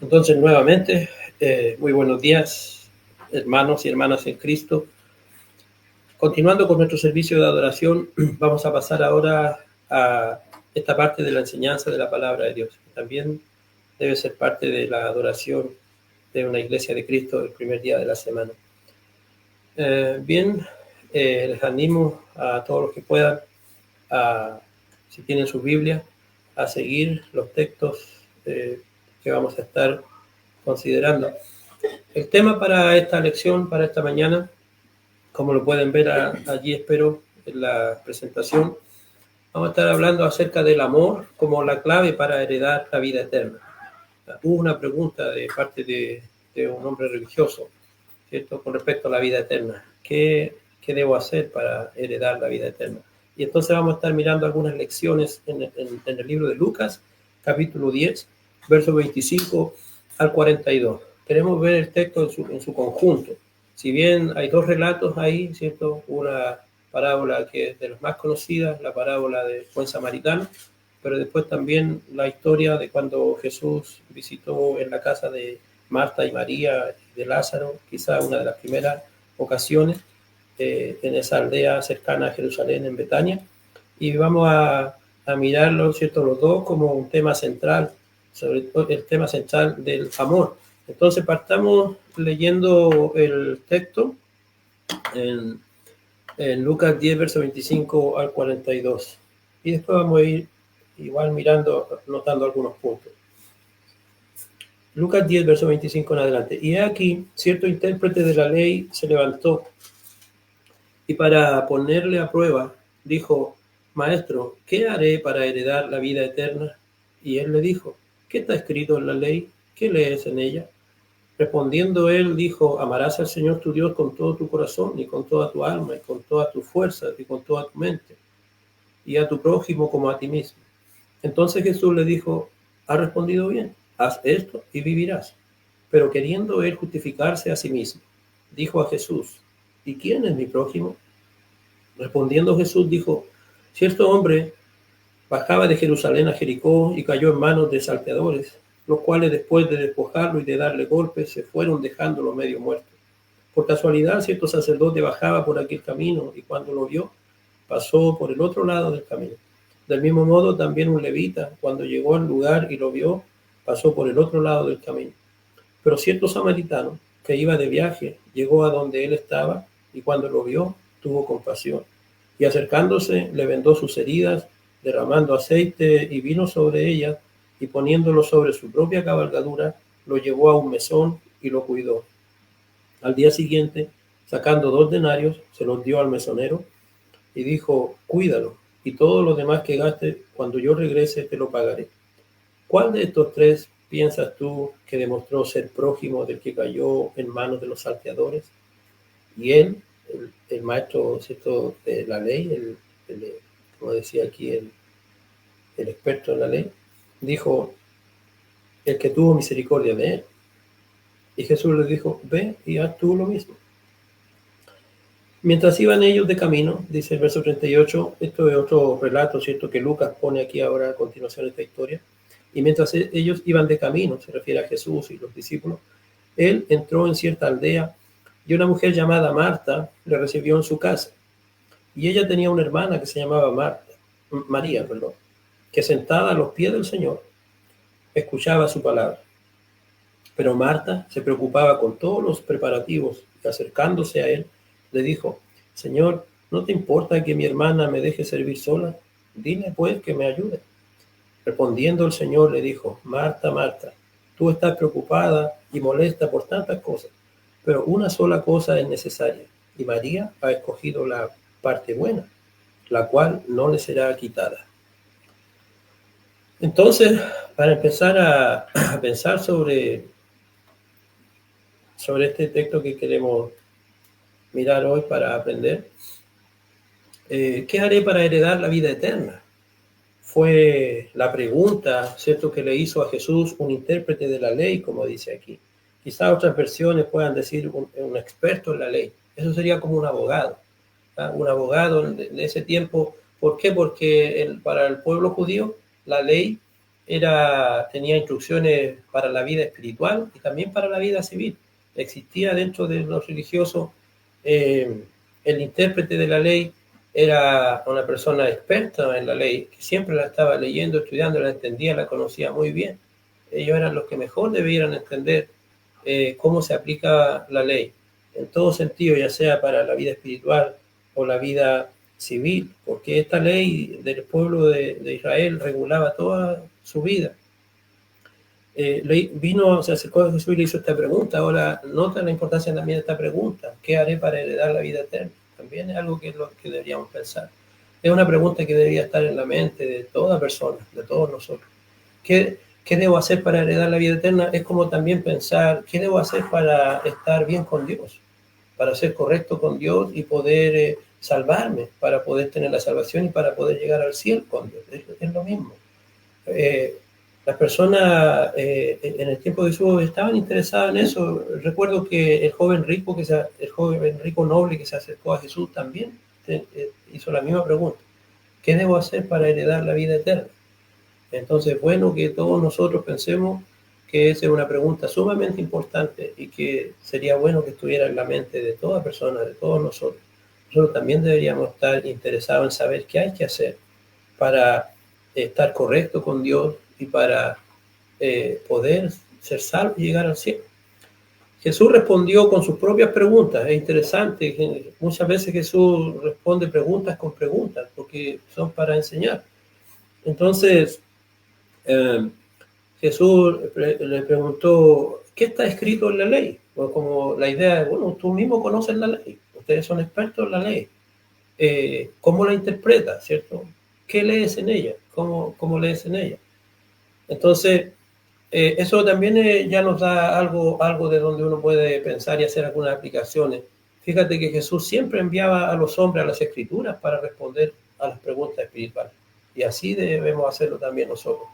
Entonces, nuevamente, muy buenos días, hermanos y hermanas en Cristo. Continuando con nuestro servicio de adoración, vamos a pasar ahora a esta parte de la enseñanza de la palabra de Dios. También debe ser parte de la adoración de una iglesia de Cristo el primer día de la semana. Les animo a todos los que puedan, si tienen su Biblia, a seguir los textos que vamos a estar considerando. El tema para esta lección, para esta mañana, como lo pueden ver allí, espero, en la presentación, vamos a estar hablando acerca del amor como la clave para heredar la vida eterna. Hubo una pregunta de parte de un hombre religioso, ¿cierto?, con respecto a la vida eterna. ¿Qué debo hacer para heredar la vida eterna? Y entonces vamos a estar mirando algunas lecciones en el libro de Lucas, capítulo 10, versos 25 al 42. Queremos ver el texto en su conjunto. Si bien hay dos relatos ahí, ¿cierto? Una parábola que es de las más conocidas, la parábola del buen samaritano, pero después también la historia de cuando Jesús visitó en la casa de Marta y María, de Lázaro, quizá una de las primeras ocasiones, en esa aldea cercana a Jerusalén, en Betania, y vamos a mirarlo, ¿cierto?, los dos como un tema central, sobre todo el tema central del amor. Entonces partamos leyendo el texto en Lucas 10, verso 25 al 42, y después vamos a ir igual mirando, notando algunos puntos. Lucas 10, verso 25 en adelante. Y aquí, cierto intérprete de la ley se levantó y para ponerle a prueba, dijo: Maestro, ¿qué haré para heredar la vida eterna? Y él le dijo: ¿Qué está escrito en la ley? ¿Qué lees en ella? Respondiendo él, dijo: Amarás al Señor tu Dios con todo tu corazón y con toda tu alma y con todas tus fuerzas y con toda tu mente, y a tu prójimo como a ti mismo. Entonces Jesús le dijo: Has respondido bien, haz esto y vivirás. Pero queriendo él justificarse a sí mismo, dijo a Jesús: ¿Y quién es mi prójimo? Respondiendo Jesús dijo: Cierto hombre bajaba de Jerusalén a Jericó y cayó en manos de salteadores, los cuales después de despojarlo y de darle golpes se fueron dejándolo medio muerto. Por casualidad cierto sacerdote bajaba por aquel camino y cuando lo vio, pasó por el otro lado del camino. Del mismo modo también un levita, cuando llegó al lugar y lo vio, pasó por el otro lado del camino. Pero cierto samaritano, que iba de viaje, llegó a donde él estaba y cuando lo vio, tuvo compasión. Y acercándose, le vendó sus heridas, derramando aceite y vino sobre ellas, y poniéndolo sobre su propia cabalgadura, lo llevó a un mesón y lo cuidó. Al día siguiente, sacando 2 denarios, se los dio al mesonero y dijo: Cuídalo, y todo lo demás que gaste, cuando yo regrese te lo pagaré. ¿Cuál de estos tres piensas tú que demostró ser prójimo del que cayó en manos de los salteadores? Y él, el maestro, ¿cierto?, de la ley, como decía aquí el experto en la ley, dijo: el que tuvo misericordia de él. Y Jesús les dijo: ve y haz tú lo mismo. Mientras iban ellos de camino, dice el verso 38, esto es otro relato, ¿cierto?, que Lucas pone aquí ahora a continuación de esta historia. Y mientras ellos iban de camino, se refiere a Jesús y los discípulos, él entró en cierta aldea y una mujer llamada Marta le recibió en su casa. Y ella tenía una hermana que se llamaba María, que sentada a los pies del Señor escuchaba su palabra. Pero Marta se preocupaba con todos los preparativos y acercándose a él, le dijo: Señor, ¿no te importa que mi hermana me deje servir sola? Dile pues que me ayude. Respondiendo el Señor le dijo: Marta, Marta, tú estás preocupada y molesta por tantas cosas, pero una sola cosa es necesaria, y María ha escogido la parte buena, la cual no le será quitada. Entonces, para empezar a pensar sobre este texto que queremos mirar hoy para aprender, ¿qué haré para heredar la vida eterna? Fue la pregunta, ¿cierto?, que le hizo a Jesús un intérprete de la ley, como dice aquí. Quizás otras versiones puedan decir un experto en la ley. Eso sería como un abogado. Un abogado de ese tiempo. ¿Por qué? Porque para el pueblo judío la ley tenía instrucciones para la vida espiritual y también para la vida civil. Existía dentro de los religiosos, el intérprete de la ley era una persona experta en la ley, que siempre la estaba leyendo, estudiando, la entendía, la conocía muy bien. Ellos eran los que mejor debieran entender cómo se aplica la ley, en todo sentido, ya sea para la vida espiritual o la vida civil, porque esta ley del pueblo de Israel regulaba toda su vida. Se acercó a Jesús y le hizo esta pregunta. Ahora, nota la importancia también de esta pregunta: ¿qué haré para heredar la vida eterna? También es algo que es lo que deberíamos pensar. Es una pregunta que debería estar en la mente de toda persona, de todos nosotros. ¿Qué debo hacer para heredar la vida eterna? Es como también pensar, ¿qué debo hacer para estar bien con Dios? Para ser correcto con Dios y poder salvarme, para poder tener la salvación y para poder llegar al cielo con Dios. Es lo mismo. Las personas en el tiempo de Jesús estaban interesadas en eso. Recuerdo que el joven rico noble que se acercó a Jesús también hizo la misma pregunta: ¿qué debo hacer para heredar la vida eterna? Entonces, bueno, que todos nosotros pensemos que esa es una pregunta sumamente importante y que sería bueno que estuviera en la mente de toda persona, de todos nosotros. Nosotros también deberíamos estar interesados en saber qué hay que hacer para estar correcto con Dios y para poder ser salvo y llegar al cielo. Jesús respondió con sus propias preguntas. Es interesante que muchas veces Jesús responde preguntas con preguntas porque son para enseñar. Entonces, Jesús le preguntó: ¿qué está escrito en la ley? O como la idea de, bueno, tú mismo conoces la ley, ustedes son expertos en la ley. ¿Cómo la interpretas, cierto? ¿Qué lees en ella? ¿Cómo lees en ella? Entonces, eso también ya nos da algo de donde uno puede pensar y hacer algunas aplicaciones. Fíjate que Jesús siempre enviaba a los hombres a las Escrituras para responder a las preguntas espirituales. Y así debemos hacerlo también nosotros.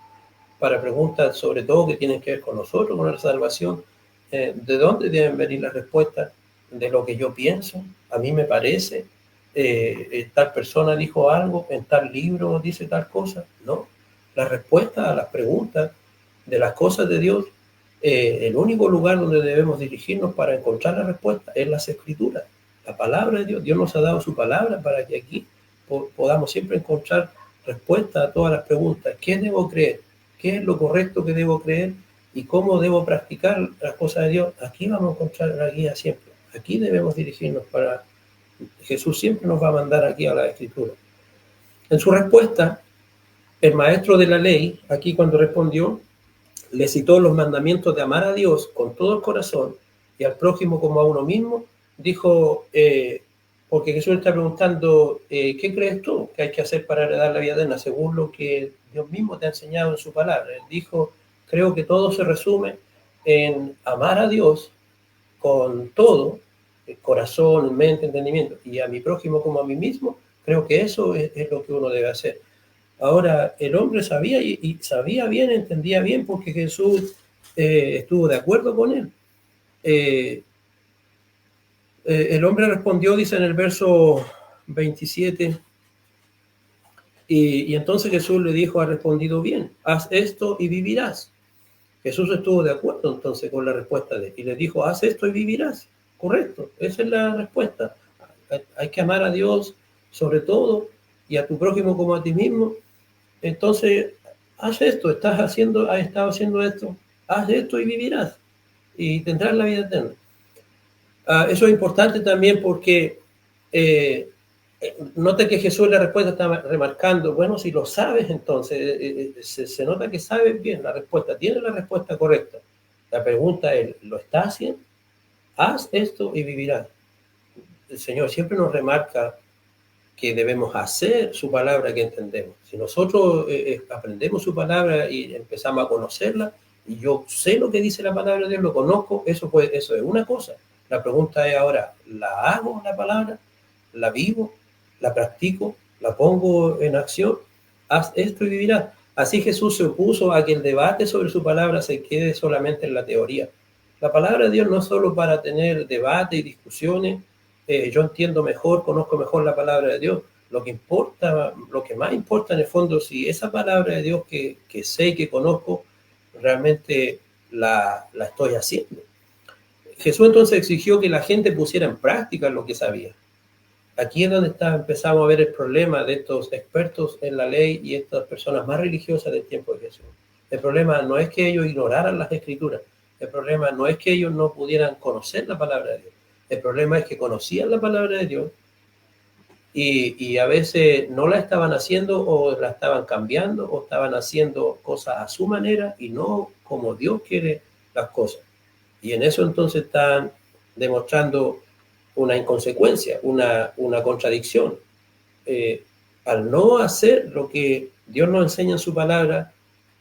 Para preguntas sobre todo que tienen que ver con nosotros, con la salvación, ¿de dónde deben venir las respuestas? De lo que yo pienso, a mí me parece, tal persona dijo algo, en tal libro dice tal cosa. No, la respuesta a las preguntas de las cosas de Dios, el único lugar donde debemos dirigirnos para encontrar la respuesta es las Escrituras, la palabra de Dios. Dios nos ha dado su palabra para que aquí podamos siempre encontrar respuesta a todas las preguntas. ¿Qué debo creer? ¿Qué es lo correcto que debo creer? ¿Y cómo debo practicar las cosas de Dios? Aquí vamos a encontrar la guía siempre. Aquí debemos dirigirnos para... Jesús siempre nos va a mandar aquí a la Escritura. En su respuesta, el maestro de la ley, aquí cuando respondió, le citó los mandamientos de amar a Dios con todo el corazón y al prójimo como a uno mismo. Dijo, porque Jesús está preguntando, ¿qué crees tú que hay que hacer para heredar la vida eterna? Según lo que Dios mismo te ha enseñado en su palabra. Él dijo, creo que todo se resume en amar a Dios con todo, corazón, mente, entendimiento, y a mi prójimo como a mí mismo. Creo que eso es lo que uno debe hacer. Ahora, el hombre sabía y sabía bien, entendía bien, porque Jesús estuvo de acuerdo con él. El hombre respondió, dice en el verso 27, y entonces Jesús le dijo, has respondido bien, haz esto y vivirás. Jesús estuvo de acuerdo entonces con la respuesta de él, y le dijo, haz esto y vivirás. Correcto, esa es la respuesta. Hay que amar a Dios sobre todo y a tu prójimo como a ti mismo. Entonces, haz esto, has estado haciendo esto, haz esto y vivirás y tendrás la vida eterna. Eso es importante también porque nota que Jesús en la respuesta está remarcando, bueno, si lo sabes entonces, se nota que sabes bien la respuesta, tienes la respuesta correcta. La pregunta es, ¿lo estás haciendo? Haz esto y vivirás. El Señor siempre nos remarca que debemos hacer su palabra que entendemos. Si nosotros aprendemos su palabra y empezamos a conocerla, y yo sé lo que dice la palabra de Dios, lo conozco, eso es una cosa. La pregunta es ahora, ¿la hago la palabra? ¿La vivo? ¿La practico? ¿La pongo en acción? Haz esto y vivirás. Así Jesús se opuso a que el debate sobre su palabra se quede solamente en la teoría. La palabra de Dios no es solo para tener debate y discusiones. Yo entiendo mejor, conozco mejor la palabra de Dios. Lo que importa, lo que más importa en el fondo, si esa palabra de Dios que sé y que conozco, realmente la estoy haciendo. Jesús entonces exigió que la gente pusiera en práctica lo que sabía. Aquí es donde empezamos a ver el problema de estos expertos en la ley y estas personas más religiosas del tiempo de Jesús. El problema no es que ellos ignoraran las escrituras, el problema no es que ellos no pudieran conocer la palabra de Dios, el problema es que conocían la palabra de Dios y a veces no la estaban haciendo o la estaban cambiando o estaban haciendo cosas a su manera y no como Dios quiere las cosas. Y en eso entonces están demostrando una inconsecuencia, una contradicción. Al no hacer lo que Dios nos enseña en su palabra,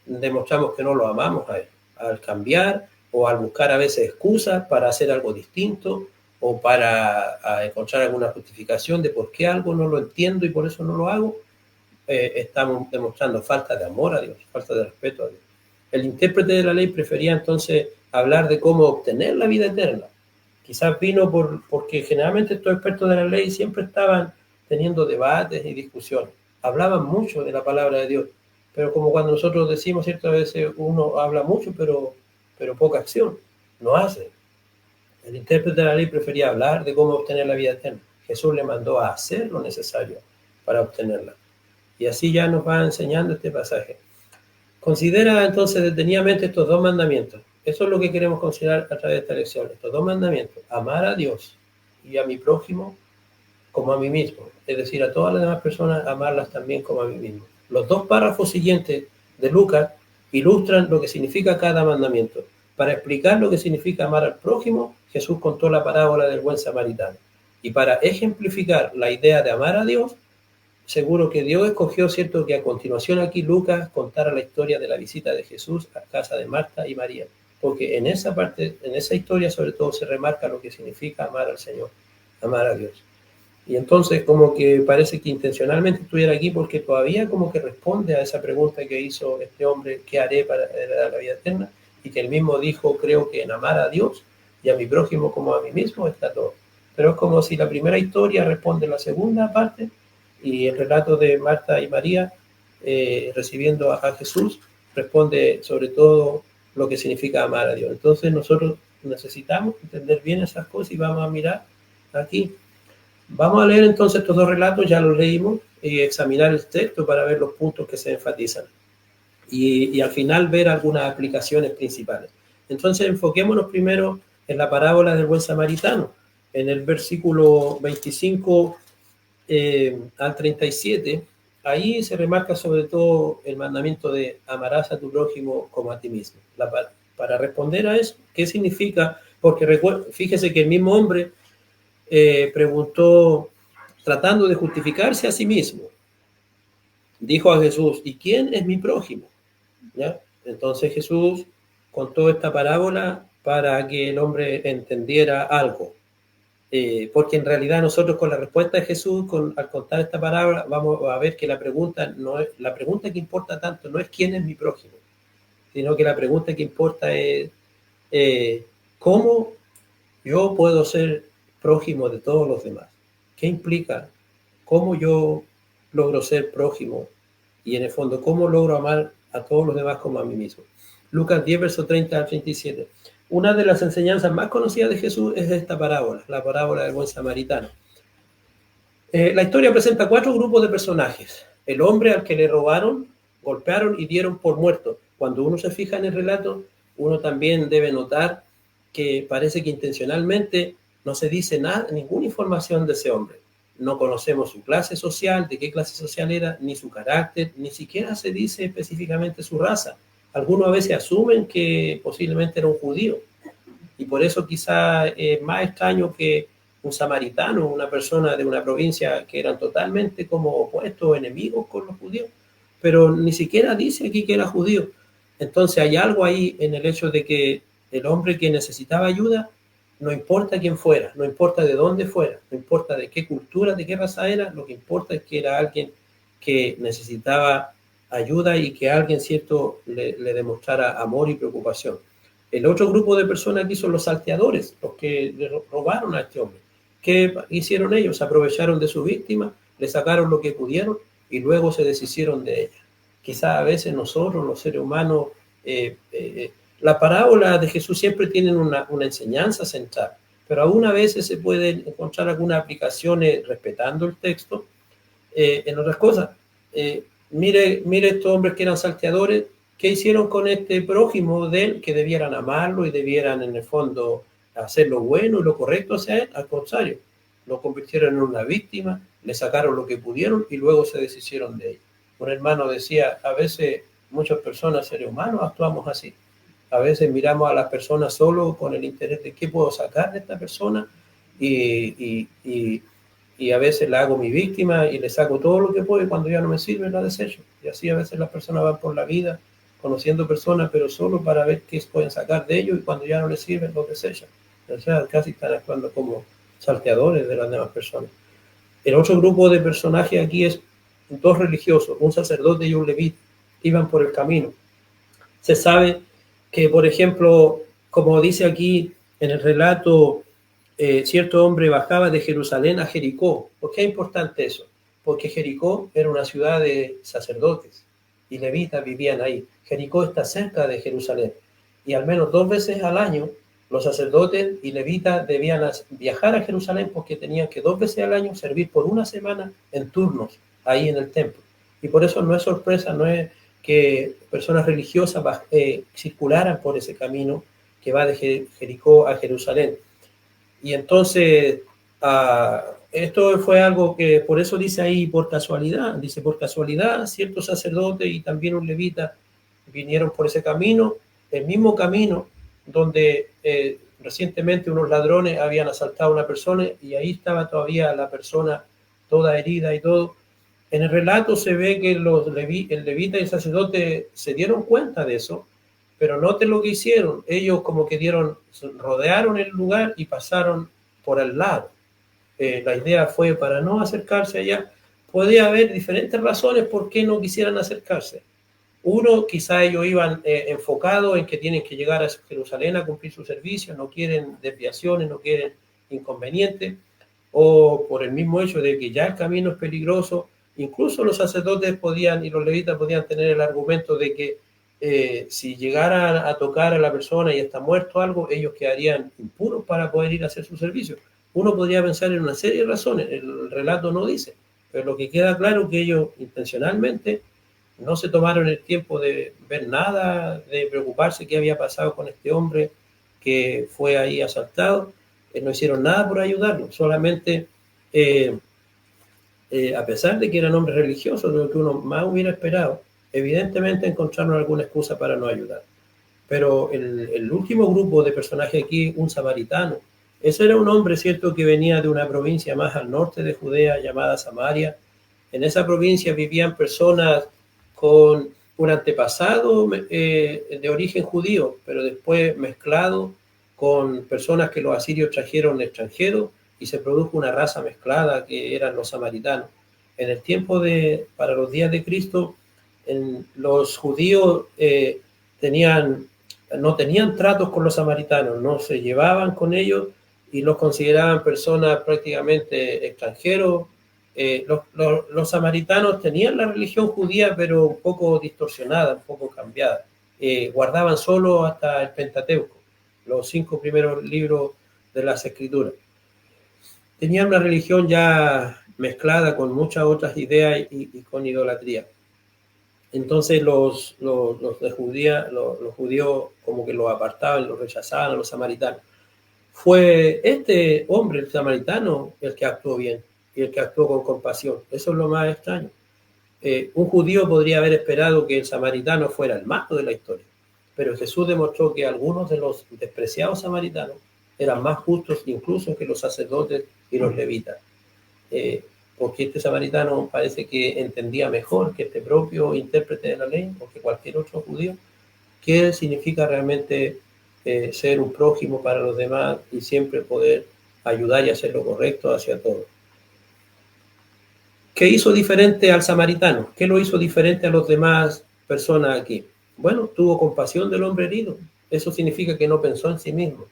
demostramos que no lo amamos a Él. Al cambiar o al buscar a veces excusas para hacer algo distinto o para encontrar alguna justificación de por qué algo no lo entiendo y por eso no lo hago, estamos demostrando falta de amor a Dios, falta de respeto a Dios. El intérprete de la ley prefería entonces hablar de cómo obtener la vida eterna. Quizás vino porque generalmente estos expertos de la ley siempre estaban teniendo debates y discusiones. Hablaban mucho de la palabra de Dios, pero como cuando nosotros decimos ciertas veces uno habla mucho, pero poca acción, no hace. El intérprete de la ley prefería hablar de cómo obtener la vida eterna. Jesús le mandó a hacer lo necesario para obtenerla. Y así ya nos va enseñando este pasaje. Considera entonces detenidamente estos dos mandamientos. Eso es lo que queremos considerar a través de esta lección. Estos dos mandamientos. Amar a Dios y a mi prójimo como a mí mismo. Es decir, a todas las demás personas, amarlas también como a mí mismo. Los dos párrafos siguientes de Lucas ilustran lo que significa cada mandamiento. Para explicar lo que significa amar al prójimo, Jesús contó la parábola del buen samaritano. Y para ejemplificar la idea de amar a Dios, seguro que Dios escogió, cierto, que a continuación aquí Lucas contara la historia de la visita de Jesús a casa de Marta y María, porque en esa parte, en esa historia sobre todo se remarca lo que significa amar al Señor, amar a Dios. Y entonces como que parece que intencionalmente estuviera aquí porque todavía como que responde a esa pregunta que hizo este hombre, ¿qué haré para heredar la vida eterna? Y que él mismo dijo, creo que en amar a Dios y a mi prójimo como a mí mismo está todo. Pero es como si la primera historia responde la segunda parte y el relato de Marta y María recibiendo a Jesús responde sobre todo lo que significa amar a Dios. Entonces nosotros necesitamos entender bien esas cosas y vamos a mirar aquí. Vamos a leer entonces estos dos relatos, ya los leímos, y examinar el texto para ver los puntos que se enfatizan y al final ver algunas aplicaciones principales. Entonces enfoquémonos primero en la parábola del buen samaritano. En el versículo 25 al 37, ahí se remarca sobre todo el mandamiento de amarás a tu prójimo como a ti mismo. Para responder a eso, ¿qué significa? Porque fíjese que el mismo hombre preguntó, tratando de justificarse a sí mismo, dijo a Jesús, ¿y quién es mi prójimo? ¿Ya? Entonces Jesús contó esta parábola para que el hombre entendiera algo. Porque en realidad nosotros con la respuesta de Jesús, al contar esta parábola, vamos a ver que la pregunta que importa tanto no es quién es mi prójimo, sino que la pregunta que importa es cómo yo puedo ser prójimo de todos los demás. ¿Qué implica? ¿Cómo yo logro ser prójimo? Y en el fondo, ¿cómo logro amar a todos los demás como a mí mismo? Lucas 10, verso 30 al 37. Una de las enseñanzas más conocidas de Jesús es esta parábola, la parábola del buen samaritano. La historia presenta 4 grupos de personajes. El hombre al que le robaron, golpearon y dieron por muerto. Cuando uno se fija en el relato, uno también debe notar que parece que intencionalmente no se dice nada, ninguna información de ese hombre. No conocemos su clase social, de qué clase social era, ni su carácter, ni siquiera se dice específicamente su raza. Algunos a veces asumen que posiblemente era un judío y por eso quizá es más extraño que un samaritano, una persona de una provincia que eran totalmente como opuestos, enemigos con los judíos, pero ni siquiera dice aquí que era judío. Entonces hay algo ahí en el hecho de que el hombre que necesitaba ayuda, no importa quién fuera, no importa de dónde fuera, no importa de qué cultura, de qué raza era, lo que importa es que era alguien que necesitaba ayuda y que alguien, cierto, le demostrara amor y preocupación. El otro grupo de personas aquí son los salteadores, los que le robaron a este hombre. ¿Qué hicieron ellos? Aprovecharon de su víctima le sacaron lo que pudieron y luego se deshicieron de ella. Quizá a veces nosotros, los seres humanos, la parábola de Jesús siempre tienen una enseñanza central, pero aún a veces se pueden encontrar algunas aplicaciones respetando el texto en otras cosas. Mire estos hombres que eran salteadores, ¿qué hicieron con este prójimo de él? Que debieran amarlo y debieran en el fondo hacer lo bueno y lo correcto hacia él. Al contrario, lo convirtieron en una víctima, le sacaron lo que pudieron y luego se deshicieron de él. Un hermano decía, a veces muchas personas, seres humanos, actuamos así. A veces miramos a las personas solo con el interés de qué puedo sacar de esta persona y a veces la hago mi víctima y le saco todo lo que puedo y cuando ya no me sirve la desecho. Y así a veces las personas van por la vida conociendo personas, pero solo para ver qué pueden sacar de ellos y cuando ya no les sirven los desechan. O sea, casi están actuando como salteadores de las demás personas. El otro grupo de personajes aquí es dos religiosos, un sacerdote y un levita, iban por el camino. Se sabe que, por ejemplo, como dice aquí en el relato, cierto hombre bajaba de Jerusalén a Jericó. ¿Por qué es importante eso? Porque Jericó era una ciudad de sacerdotes y levitas vivían ahí. Jericó está cerca de Jerusalén y al menos 2 veces al año los sacerdotes y levitas debían viajar a Jerusalén porque tenían que 2 veces al año servir por una semana en turnos ahí en el templo. Y por eso no es sorpresa, no es que personas religiosas circularan por ese camino que va de Jericó a Jerusalén. Y entonces, esto fue algo que, por eso dice ahí, por casualidad, ciertos sacerdotes y también un levita vinieron por ese camino, el mismo camino donde recientemente unos ladrones habían asaltado a una persona y ahí estaba todavía la persona toda herida y todo. En el relato se ve que el levita y el sacerdote se dieron cuenta de eso, pero note lo que hicieron. Ellos como que rodearon el lugar y pasaron por el lado. La idea fue para no acercarse allá. Podía haber diferentes razones por qué no quisieran acercarse. Uno, quizá ellos iban enfocados en que tienen que llegar a Jerusalén a cumplir su servicio, no quieren desviaciones, no quieren inconvenientes, o por el mismo hecho de que ya el camino es peligroso. Incluso los sacerdotes y los levitas podían tener el argumento de que si llegaran a tocar a la persona y está muerto algo, ellos quedarían impuros para poder ir a hacer su servicio. Uno podría pensar en una serie de razones, el relato no dice, pero lo que queda claro es que ellos intencionalmente no se tomaron el tiempo de ver nada, de preocuparse qué había pasado con este hombre que fue ahí asaltado, no hicieron nada por ayudarlo, solamente a pesar de que eran hombres religiosos, lo que uno más hubiera esperado, evidentemente encontraron alguna excusa para no ayudar. Pero el último grupo de personajes aquí, un samaritano, ese era un hombre, cierto, que venía de una provincia más al norte de Judea llamada Samaria. En esa provincia vivían personas con un antepasado de origen judío, pero después mezclado con personas que los asirios trajeron extranjeros y se produjo una raza mezclada que eran los samaritanos. En el tiempo para los días de Cristo, los judíos no tenían tratos con los samaritanos, no se llevaban con ellos y los consideraban personas prácticamente extranjeros. Los samaritanos tenían la religión judía, pero un poco distorsionada, un poco cambiada. Guardaban solo hasta el Pentateuco, los 5 primeros libros de las Escrituras. Tenían una religión ya mezclada con muchas otras ideas y con idolatría. Entonces los judíos como que los apartaban, los rechazaban a los samaritanos. Fue este hombre, el samaritano, el que actuó bien y el que actuó con compasión. Eso es lo más extraño. Un judío podría haber esperado que el samaritano fuera el malo de la historia, pero Jesús demostró que algunos de los despreciados samaritanos eran más justos incluso que los sacerdotes y los levitas, porque este samaritano parece que entendía mejor que este propio intérprete de la ley o que cualquier otro judío qué significa realmente ser un prójimo para los demás y siempre poder ayudar y hacer lo correcto hacia todos. ¿Qué hizo diferente al samaritano? ¿Qué lo hizo diferente a las demás personas aquí? Bueno, tuvo compasión del hombre herido. Eso significa que no pensó en sí mismo,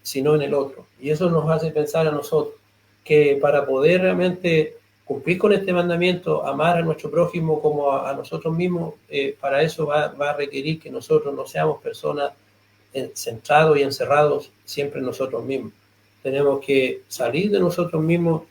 sino en el otro. Y eso nos hace pensar a nosotros que para poder realmente cumplir con este mandamiento, amar a nuestro prójimo como a nosotros mismos, para eso va a requerir que nosotros no seamos personas centrados y encerrados siempre en nosotros mismos. Tenemos que salir de nosotros mismos.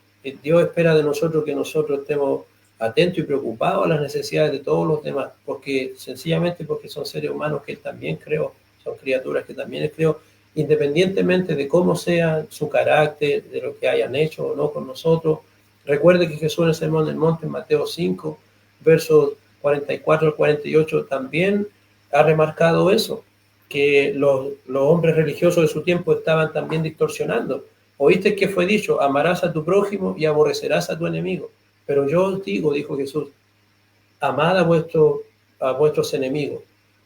Dios espera de nosotros que nosotros estemos atentos y preocupados a las necesidades de todos los demás, porque sencillamente porque son seres humanos que Él también creó, son criaturas que también Él creó, independientemente de cómo sea su carácter, de lo que hayan hecho o no con nosotros. Recuerde que Jesús en el Sermón del Monte, en Mateo 5, versos 44 al 48, también ha remarcado eso, que los hombres religiosos de su tiempo estaban también distorsionando. Oíste que fue dicho, amarás a tu prójimo y aborrecerás a tu enemigo. Pero yo os digo, dijo Jesús, amad a vuestros enemigos,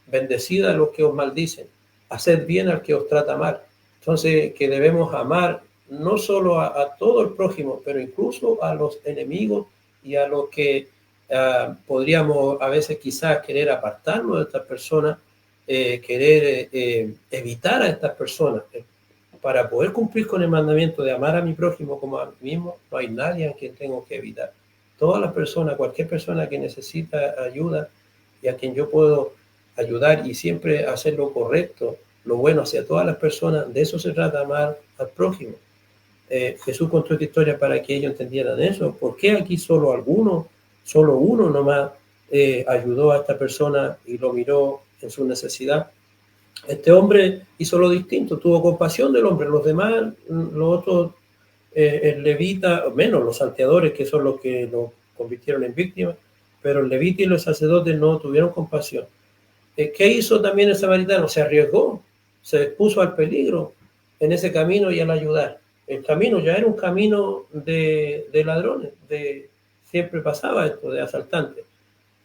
bendecid a los que os maldicen, haced bien al que os trata mal. Entonces, que debemos amar no solo a todo el prójimo, pero incluso a los enemigos y a los que podríamos a veces quizás querer apartarnos de estas personas, querer evitar a estas personas. Para poder cumplir con el mandamiento de amar a mi prójimo como a mí mismo, no hay nadie a quien tengo que evitar. Todas las personas, cualquier persona que necesita ayuda y a quien yo puedo ayudar y siempre hacer lo correcto, lo bueno hacia todas las personas, de eso se trata, amar al prójimo. Jesús contó esta historia para que ellos entendieran eso. ¿Por qué aquí solo uno nomás ayudó a esta persona y lo miró en su necesidad? Este hombre hizo lo distinto, tuvo compasión del hombre. Los demás, los otros, el levita, menos los salteadores, que son los que lo convirtieron en víctimas, pero el levita y los sacerdotes no tuvieron compasión. ¿Qué hizo también el samaritano? Se arriesgó, se expuso al peligro en ese camino y al ayudar. El camino ya era un camino de ladrones, siempre pasaba esto, de asaltantes.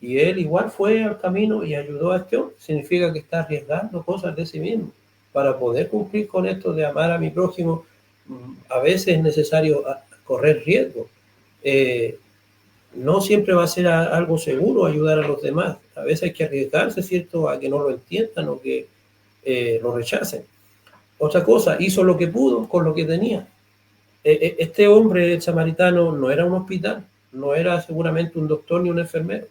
Y él igual fue al camino y ayudó a este hombre. Significa que está arriesgando cosas de sí mismo. Para poder cumplir con esto de amar a mi prójimo, a veces es necesario correr riesgo. No siempre va a ser algo seguro ayudar a los demás. A veces hay que arriesgarse, ¿cierto?, a que no lo entiendan o que lo rechacen. Otra cosa, hizo lo que pudo con lo que tenía. Este hombre, el samaritano, no era un hospital, no era seguramente un doctor ni un enfermero,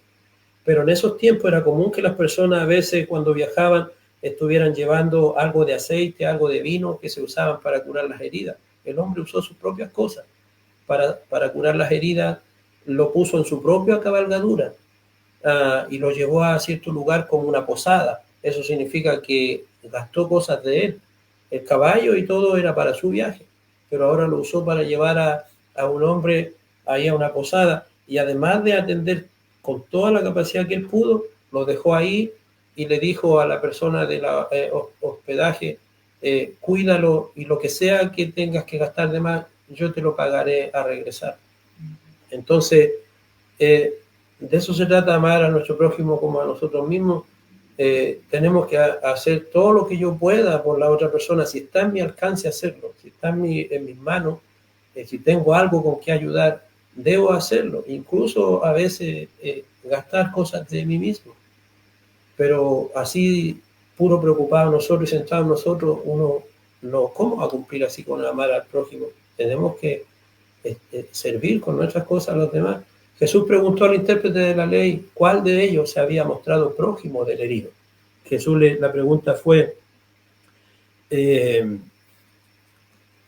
pero en esos tiempos era común que las personas a veces cuando viajaban estuvieran llevando algo de aceite, algo de vino que se usaban para curar las heridas. El hombre usó sus propias cosas para curar las heridas, lo puso en su propia cabalgadura y lo llevó a cierto lugar como una posada. Eso significa que gastó cosas de él. El caballo y todo era para su viaje, pero ahora lo usó para llevar a un hombre ahí a una posada, y además de atender con toda la capacidad que él pudo, lo dejó ahí y le dijo a la persona del hospedaje, cuídalo y lo que sea que tengas que gastar de más, yo te lo pagaré a regresar. Entonces, de eso se trata, amar a nuestro prójimo como a nosotros mismos. Tenemos que hacer todo lo que yo pueda por la otra persona, si está en mi alcance hacerlo, si está en mis manos, si tengo algo con que ayudar, debo hacerlo, incluso a veces gastar cosas de mí mismo. Pero así, puro preocupado nosotros y centrado en nosotros, uno no, ¿cómo va a cumplir así con amar al prójimo? Tenemos que servir con nuestras cosas a los demás. Jesús preguntó al intérprete de la ley cuál de ellos se había mostrado prójimo del herido. La pregunta fue,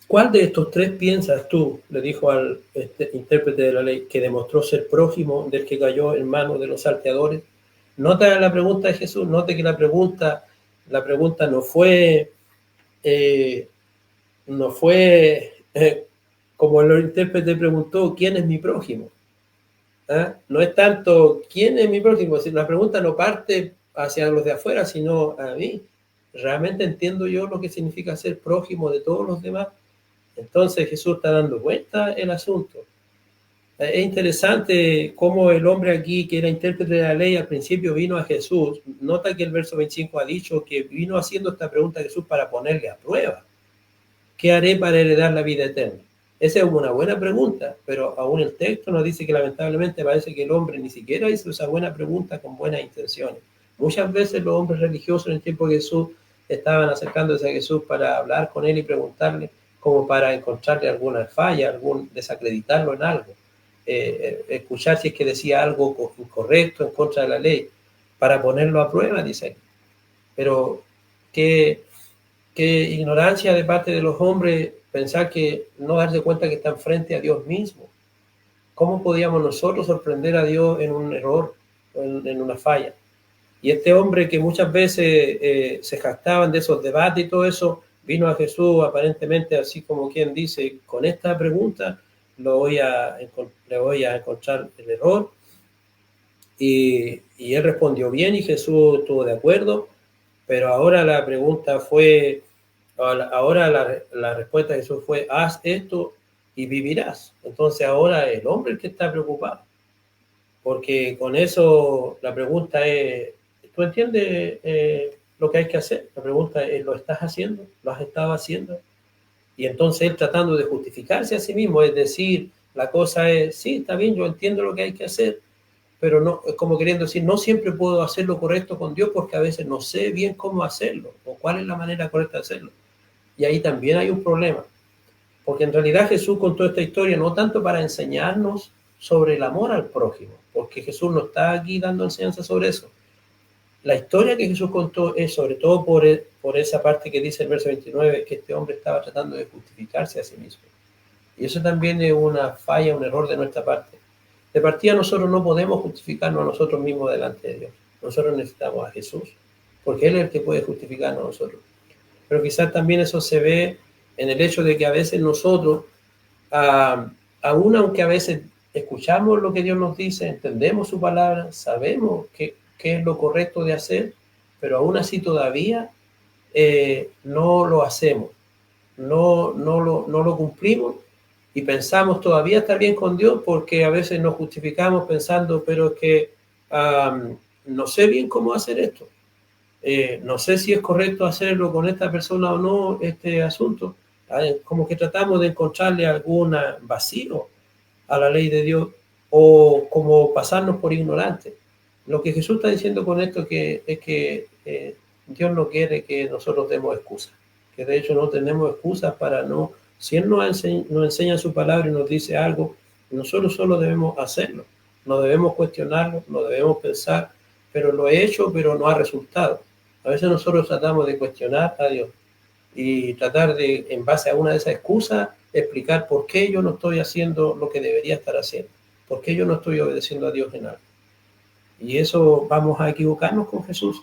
¿cuál de estos tres piensas tú? Le dijo al intérprete de la ley, que demostró ser prójimo del que cayó en manos de los salteadores. Nota la pregunta de Jesús, note que la pregunta no fue como el intérprete preguntó, ¿quién es mi prójimo? No es tanto quién es mi prójimo, si la pregunta no parte hacia los de afuera, sino a mí. ¿Realmente entiendo yo lo que significa ser prójimo de todos los demás? Entonces Jesús está dando vuelta el asunto. Es interesante cómo el hombre aquí, que era intérprete de la ley, al principio vino a Jesús. Nota que el verso 25 ha dicho que vino haciendo esta pregunta a Jesús para ponerle a prueba. ¿Qué haré para heredar la vida eterna? Esa es una buena pregunta, pero aún el texto nos dice que lamentablemente parece que el hombre ni siquiera hizo esa buena pregunta con buenas intenciones. Muchas veces los hombres religiosos en el tiempo de Jesús estaban acercándose a Jesús para hablar con él y preguntarle, como para encontrarle alguna falla, desacreditarlo en algo. escuchar si es que decía algo incorrecto en contra de la ley, para ponerlo a prueba, dice aquí. Pero qué ignorancia de parte de los hombres pensar que no darse cuenta que están frente a Dios mismo. ¿Cómo podíamos nosotros sorprender a Dios en un error, en una falla? Y este hombre que muchas veces se jactaban de esos debates y todo eso, vino a Jesús aparentemente así como quien dice, con esta pregunta le voy a encontrar el error. Y él respondió bien y Jesús estuvo de acuerdo, pero ahora la pregunta fue, ahora la respuesta de Jesús fue, haz esto y vivirás. Entonces ahora el hombre es el que está preocupado, porque con eso la pregunta es, ¿tú entiendes lo que hay que hacer? La pregunta es, ¿lo estás haciendo? ¿Lo has estado haciendo? Y entonces él tratando de justificarse a sí mismo, es decir, la cosa es, sí, está bien, yo entiendo lo que hay que hacer, pero no, como queriendo decir, no siempre puedo hacer lo correcto con Dios porque a veces no sé bien cómo hacerlo o cuál es la manera correcta de hacerlo. Y ahí también hay un problema, porque en realidad Jesús contó esta historia no tanto para enseñarnos sobre el amor al prójimo, porque Jesús no está aquí dando enseñanza sobre eso. La historia que Jesús contó es sobre todo por esa parte que dice el verso 29, que este hombre estaba tratando de justificarse a sí mismo. Y eso también es una falla, un error de nuestra parte. De partida nosotros no podemos justificarnos a nosotros mismos delante de Dios. Nosotros necesitamos a Jesús, porque Él es el que puede justificarnos a nosotros. Pero quizás también eso se ve en el hecho de que a veces nosotros, aún aunque a veces escuchamos lo que Dios nos dice, entendemos su palabra, sabemos qué es lo correcto de hacer, pero aún así todavía no lo hacemos, no lo cumplimos y pensamos todavía estar bien con Dios porque a veces nos justificamos pensando, pero es que no sé bien cómo hacer esto. No sé si es correcto hacerlo con esta persona o no, este asunto. Como que tratamos de encontrarle algún vacío a la ley de Dios o como pasarnos por ignorantes. Lo que Jesús está diciendo con esto es que Dios no quiere que nosotros demos excusas, que de hecho no tenemos excusas para no, si Él nos enseña su palabra y nos dice algo, nosotros solo debemos hacerlo, no debemos cuestionarlo, no debemos pensar, pero lo he hecho, pero no ha resultado. A veces nosotros tratamos de cuestionar a Dios y tratar de, en base a una de esas excusas, explicar por qué yo no estoy haciendo lo que debería estar haciendo, por qué yo no estoy obedeciendo a Dios en algo. Y eso vamos a equivocarnos con Jesús.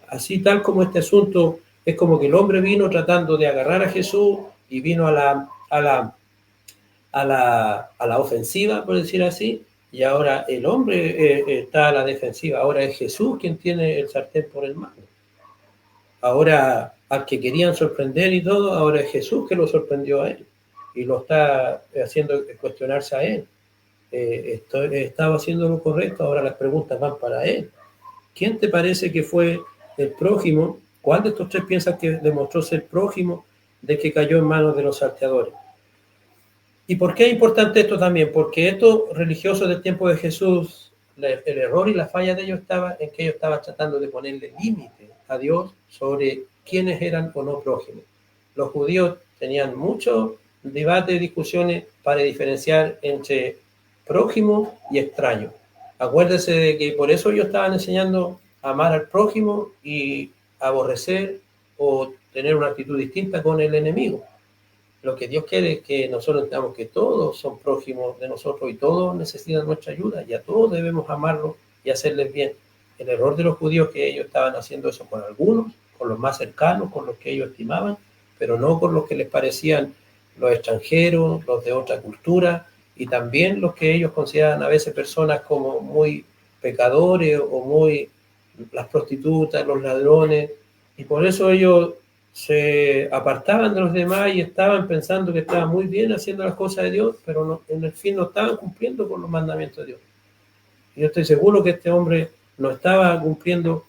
Así tal como este asunto es como que el hombre vino tratando de agarrar a Jesús y vino a la ofensiva, por decir así, y ahora el hombre está a la defensiva. Ahora es Jesús quien tiene el sartén por el mango. Ahora, al que querían sorprender y todo, ahora es Jesús que lo sorprendió a él y lo está haciendo cuestionarse a él. Estaba haciendo lo correcto, ahora las preguntas van para él. ¿Quién te parece que fue el prójimo? ¿Cuál de estos tres piensas que demostró ser prójimo de que cayó en manos de los salteadores? ¿Y por qué es importante esto también? Porque estos religiosos del tiempo de Jesús, el error y la falla de ellos estaba en que ellos estaban tratando de ponerle límite a Dios sobre quiénes eran o no prójimos. Los judíos tenían mucho debate y discusiones para diferenciar entre prójimo y extraño. Acuérdese de que por eso ellos estaban enseñando a amar al prójimo y aborrecer o tener una actitud distinta con el enemigo. Lo que Dios quiere es que nosotros entendamos que todos son prójimos de nosotros y todos necesitan nuestra ayuda y a todos debemos amarlos y hacerles bien. El error de los judíos es que ellos estaban haciendo eso con algunos, con los más cercanos, con los que ellos estimaban, pero no con los que les parecían los extranjeros, los de otra cultura y también los que ellos consideraban a veces personas como muy pecadores o muy las prostitutas, los ladrones, y por eso ellos se apartaban de los demás y estaban pensando que estaban muy bien haciendo las cosas de Dios, pero no, en el fin no estaban cumpliendo con los mandamientos de Dios. Y yo estoy seguro que este hombre no estaba cumpliendo,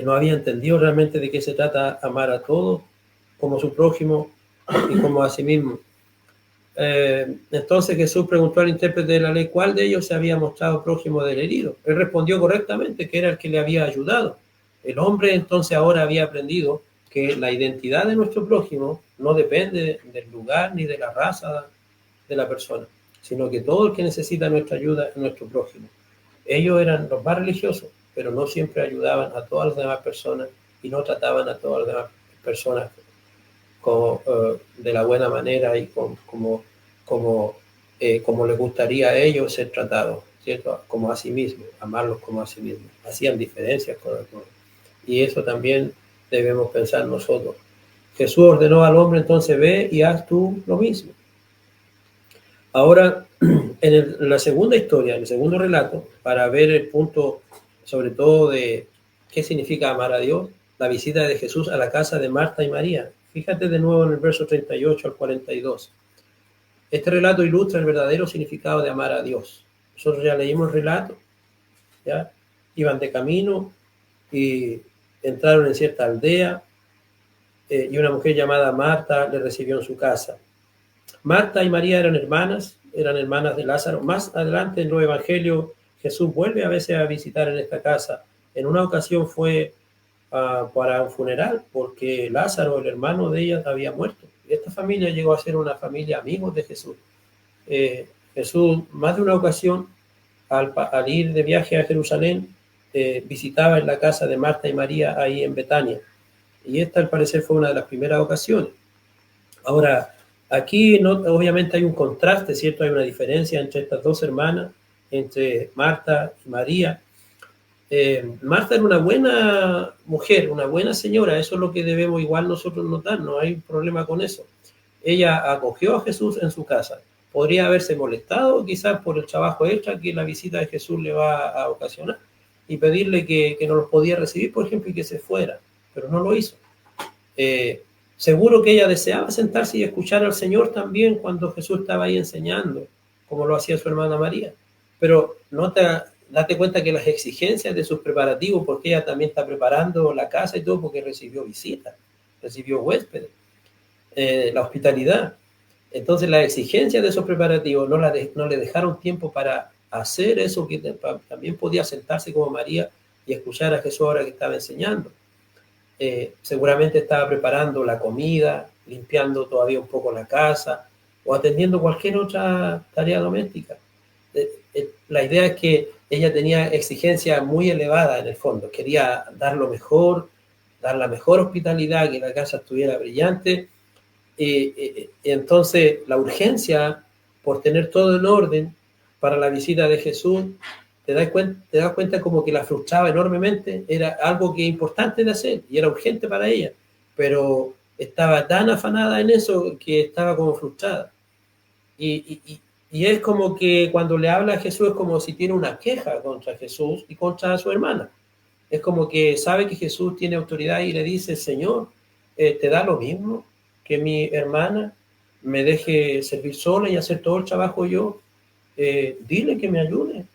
no había entendido realmente de qué se trata amar a todos como su prójimo y como a sí mismo. Entonces Jesús preguntó al intérprete de la ley cuál de ellos se había mostrado prójimo del herido. Él respondió correctamente que era el que le había ayudado. El hombre entonces ahora había aprendido que la identidad de nuestro prójimo no depende del lugar ni de la raza de la persona. sino que todo el que necesita nuestra ayuda es nuestro prójimo. Ellos eran los más religiosos, pero no siempre ayudaban a todas las demás personas y no trataban a todas las demás personas de la buena manera y como les gustaría a ellos ser tratados, ¿cierto? Como a sí mismos, amarlos como a sí mismos. Hacían diferencias con algunos. Y eso también debemos pensar nosotros. Jesús ordenó al hombre, entonces ve y haz tú lo mismo. Ahora, en la segunda historia, en el segundo relato, para ver el punto sobre todo de qué significa amar a Dios, la visita de Jesús a la casa de Marta y María. Fíjate de nuevo en el verso 38 al 42. Este relato ilustra el verdadero significado de amar a Dios. Nosotros ya leímos el relato, ¿ya? Iban de camino y entraron en cierta aldea y una mujer llamada Marta le recibió en su casa. Marta y María eran hermanas de Lázaro. Más adelante en los evangelios, Jesús vuelve a veces a visitar en esta casa. En una ocasión fue para un funeral, porque Lázaro, el hermano de ella, había muerto. Esta familia llegó a ser una familia amigos de Jesús. Jesús, más de una ocasión, al ir de viaje a Jerusalén, visitaba en la casa de Marta y María ahí en Betania. Y esta, al parecer, fue una de las primeras ocasiones. Ahora, aquí obviamente hay un contraste, ¿cierto? Hay una diferencia entre estas dos hermanas, entre Marta y María. Marta era una buena mujer, una buena señora, eso es lo que debemos igual nosotros notar, no hay problema con eso. Ella acogió a Jesús en su casa. Podría haberse molestado quizás por el trabajo extra que la visita de Jesús le va a ocasionar y pedirle que no los podía recibir, por ejemplo, y que se fuera, pero no lo hizo. Seguro que ella deseaba sentarse y escuchar al Señor también cuando Jesús estaba ahí enseñando, como lo hacía su hermana María. Pero date cuenta que las exigencias de sus preparativos, porque ella también está preparando la casa y todo, porque recibió visitas, recibió huéspedes, la hospitalidad. Entonces las exigencias de esos preparativos no le dejaron tiempo para hacer eso, que también podía sentarse como María y escuchar a Jesús ahora que estaba enseñando. Seguramente estaba preparando la comida, limpiando todavía un poco la casa o atendiendo cualquier otra tarea doméstica. La idea es que ella tenía exigencias muy elevadas en el fondo, quería dar lo mejor, dar la mejor hospitalidad, que la casa estuviera brillante. Entonces la urgencia por tener todo en orden para la visita de Jesús, te das cuenta como que la frustraba enormemente. Era algo que importante de hacer y era urgente para ella, pero estaba tan afanada en eso que estaba como frustrada. Y es como que cuando le habla a Jesús es como si tiene una queja contra Jesús y contra su hermana. Es como que sabe que Jesús tiene autoridad y le dice: Señor, ¿te da lo mismo que mi hermana me deje servir sola y hacer todo el trabajo yo? Dile que me ayude.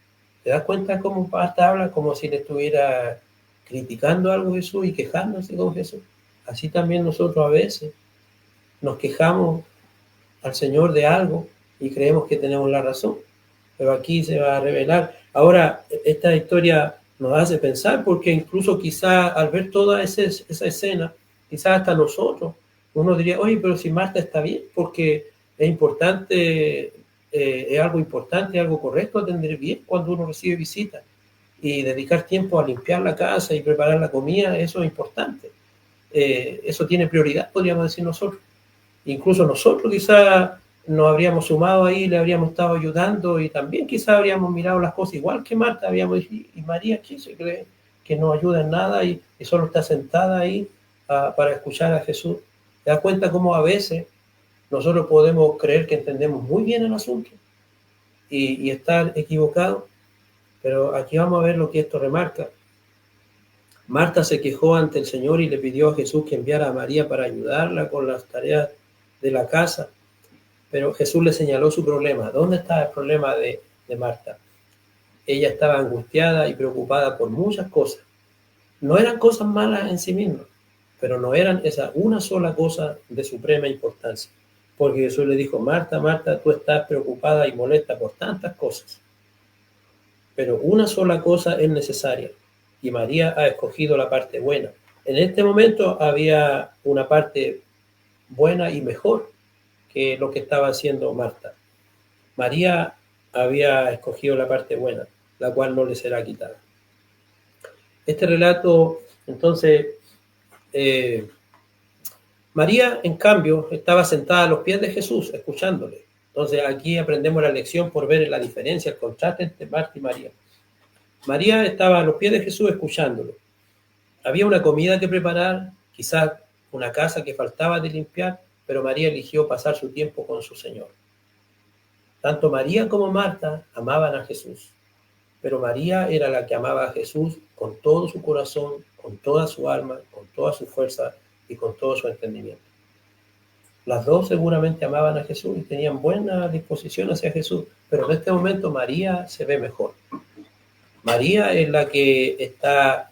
¿Te das cuenta cómo hasta habla como si le estuviera criticando algo a Jesús y quejándose con Jesús? Así también nosotros a veces nos quejamos al Señor de algo y creemos que tenemos la razón, pero aquí se va a revelar. Ahora, esta historia nos hace pensar, porque incluso quizá al ver toda esa escena, quizás hasta nosotros, uno diría: oye, pero si Marta está bien, porque es importante, es algo importante, algo correcto atender bien cuando uno recibe visitas y dedicar tiempo a limpiar la casa y preparar la comida, eso es importante. Eso tiene prioridad, podríamos decir nosotros. Incluso nosotros quizá nos habríamos sumado ahí, le habríamos estado ayudando y también quizá habríamos mirado las cosas igual que Marta, habíamos dicho: ¿y María quién se cree que no ayuda en nada y solo está sentada ahí para escuchar a Jesús? ¿Te das cuenta cómo a veces nosotros podemos creer que entendemos muy bien el asunto y estar equivocados? Pero aquí vamos a ver lo que esto remarca. Marta se quejó ante el Señor y le pidió a Jesús que enviara a María para ayudarla con las tareas de la casa. Pero Jesús le señaló su problema. ¿Dónde está el problema de Marta? Ella estaba angustiada y preocupada por muchas cosas. No eran cosas malas en sí mismas, pero no eran esa una sola cosa de suprema importancia. Porque Jesús le dijo: Marta, Marta, tú estás preocupada y molesta por tantas cosas, pero una sola cosa es necesaria, y María ha escogido la parte buena. En este momento había una parte buena y mejor que lo que estaba haciendo Marta. María había escogido la parte buena, la cual no le será quitada. Este relato, entonces, María, en cambio, estaba sentada a los pies de Jesús, escuchándole. Entonces, aquí aprendemos la lección por ver la diferencia, el contraste entre Marta y María. María estaba a los pies de Jesús escuchándolo. Había una comida que preparar, quizás una casa que faltaba de limpiar, pero María eligió pasar su tiempo con su Señor. Tanto María como Marta amaban a Jesús, pero María era la que amaba a Jesús con todo su corazón, con toda su alma, con toda su fuerza y con todo su entendimiento. Las dos seguramente amaban a Jesús y tenían buena disposición hacia Jesús, pero en este momento María se ve mejor. María es la que está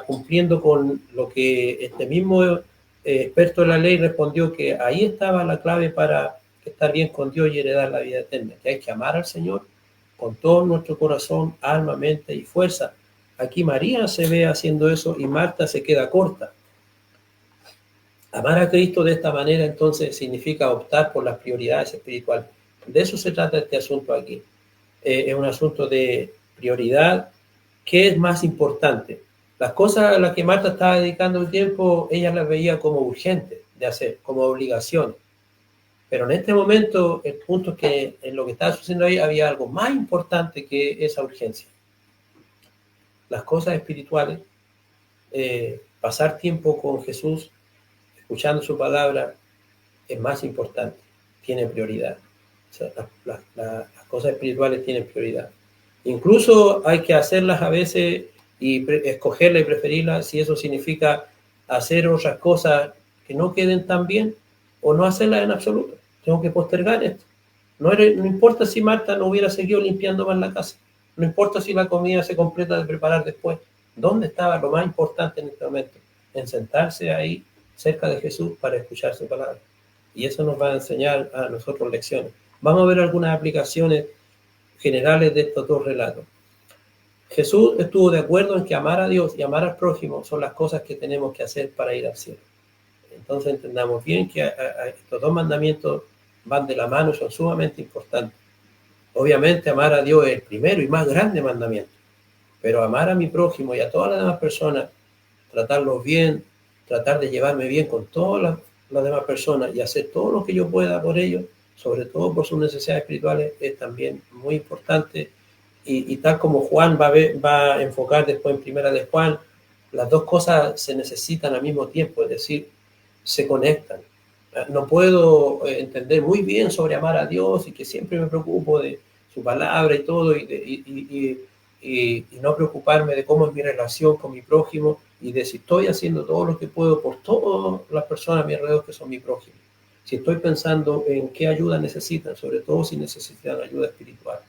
cumpliendo con lo que este mismo experto de la ley respondió, que ahí estaba la clave para estar bien con Dios y heredar la vida eterna, que hay que amar al Señor con todo nuestro corazón, alma, mente y fuerza. Aquí María se ve haciendo eso y Marta se queda corta. Amar a Cristo de esta manera entonces significa optar por las prioridades espirituales. De eso se trata este asunto aquí. Es un asunto de prioridad. ¿Qué es más importante? Las cosas a las que Marta estaba dedicando el tiempo, ella las veía como urgentes de hacer, como obligación. Pero en este momento, el punto es que en lo que estaba sucediendo ahí había algo más importante que esa urgencia. Las cosas espirituales, pasar tiempo con Jesús, escuchando su palabra, es más importante, tiene prioridad. O sea, las cosas espirituales tienen prioridad. Incluso hay que hacerlas a veces y escogerlas y preferirlas si eso significa hacer otras cosas que no queden tan bien o no hacerlas en absoluto. Tengo que postergar esto. No importa si Marta no hubiera seguido limpiando más la casa. No importa si la comida se completa de preparar después. ¿Dónde estaba lo más importante en este momento? En sentarse ahí cerca de Jesús para escuchar su palabra. Y eso nos va a enseñar a nosotros lecciones. Vamos a ver algunas aplicaciones generales de estos dos relatos. Jesús estuvo de acuerdo en que amar a Dios y amar al prójimo son las cosas que tenemos que hacer para ir al cielo. Entonces entendamos bien que estos dos mandamientos van de la mano y son sumamente importantes. Obviamente amar a Dios es el primero y más grande mandamiento, pero amar a mi prójimo y a todas las demás personas, tratarlos bien, tratar de llevarme bien con todas las demás personas y hacer todo lo que yo pueda por ellos, sobre todo por sus necesidades espirituales, es también muy importante. Y tal como Juan va a enfocar después en Primera de Juan, las dos cosas se necesitan al mismo tiempo, es decir, se conectan. No puedo entender muy bien sobre amar a Dios y que siempre me preocupo de su palabra y todo, y no preocuparme de cómo es mi relación con mi prójimo y de si estoy haciendo todo lo que puedo por todas las personas a mi alrededor que son mi prójimo. Si estoy pensando en qué ayuda necesitan, sobre todo si necesitan ayuda espiritual.